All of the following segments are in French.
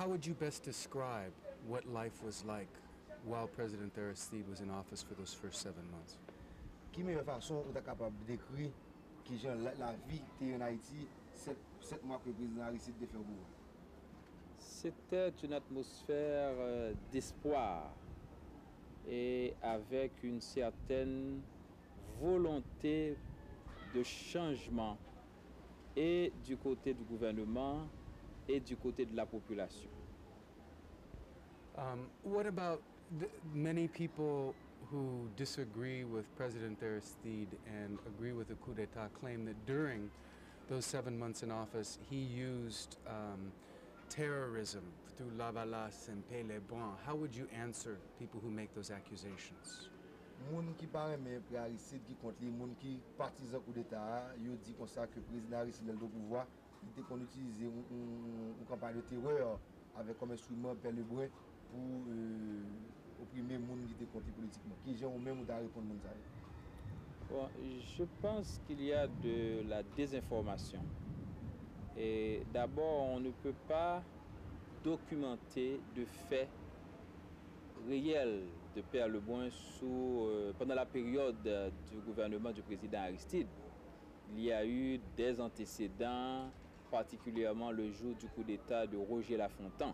How would you best describe what life was like while President Aristide was in office for those first 7 months? Qui meilleure façon ou capable de décrire qui la vie était en Haïti 7 mois que le président Aristide a fait pour vous? C'était une atmosphère d'espoir et avec une certaine volonté de changement et du côté du gouvernement et du côté de la population. What about many people who disagree with President Aristide and agree with the coup d'etat claim that during those 7 months in office he used terrorism through Lavalas and Pelé-Bon? How would you answer people who make those accusations? Moun qui parle mais Aristide qui contre les moun qui partisan coup d'état, ils dit comme ça que le président Aristide le pouvoir, il était qu'on utiliser une campagne de terreur avec comme instrument Pelé-Bon pour opprimer les gens qui étaient contre politiquement. Qui j'ai même à répondre à ça? Bon, je pense qu'il y a de la désinformation. Et d'abord, on ne peut pas documenter de faits réels de Pelé-Bon pendant la période du gouvernement du président Aristide. Il y a eu des antécédents, particulièrement le jour du coup d'État de Roger Lafontaine.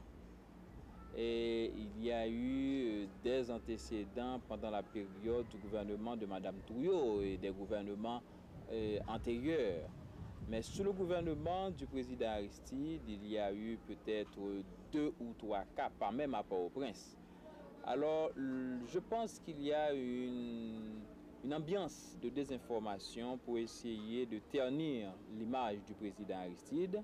Et il y a eu des antécédents pendant la période du gouvernement de Mme Touillot et des gouvernements antérieurs. Mais sous le gouvernement du président Aristide, il y a eu peut-être 2 ou 3 cas, pas même à Port-au-Prince. Alors, je pense qu'il y a une ambiance de désinformation pour essayer de ternir l'image du président Aristide.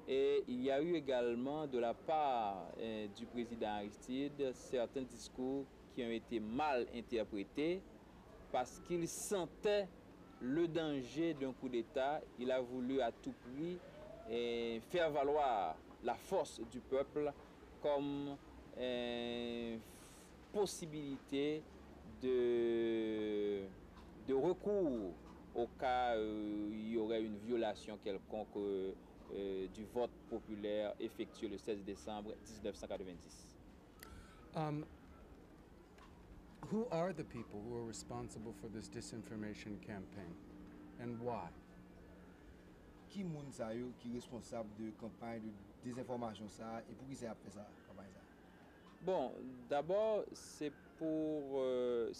Et il y a eu également de la part du président Aristide certains discours qui ont été mal interprétés parce qu'il sentait le danger d'un coup d'État. Il a voulu à tout prix faire valoir la force du peuple comme possibilité de recours au cas où il y aurait une violation quelconque du vote populaire effectué le 16 décembre 1990. Who are the people who are responsible for this disinformation campaign and why? Qui moun sa yo qui responsable de campagne de désinformation ça et pour qui c'est après ça campagne ça? Bon, d'abord, ce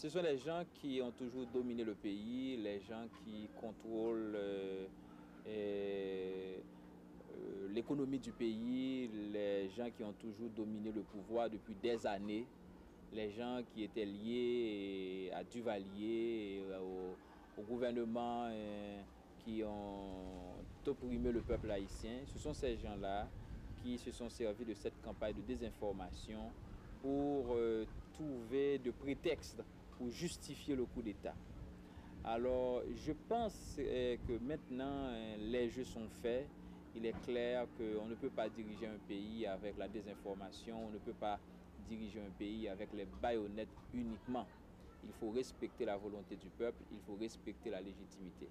sont les gens qui ont toujours dominé le pays, les gens qui contrôlent l'économie du pays, les gens qui ont toujours dominé le pouvoir depuis des années, les gens qui étaient liés à Duvalier, au gouvernement qui ont opprimé le peuple haïtien. Ce sont ces gens-là qui se sont servis de cette campagne de désinformation pour trouver de prétextes pour justifier le coup d'État. Alors, je pense que maintenant, les jeux sont faits. Il est clair qu'on ne peut pas diriger un pays avec la désinformation, on ne peut pas diriger un pays avec les baïonnettes uniquement. Il faut respecter la volonté du peuple, il faut respecter la légitimité.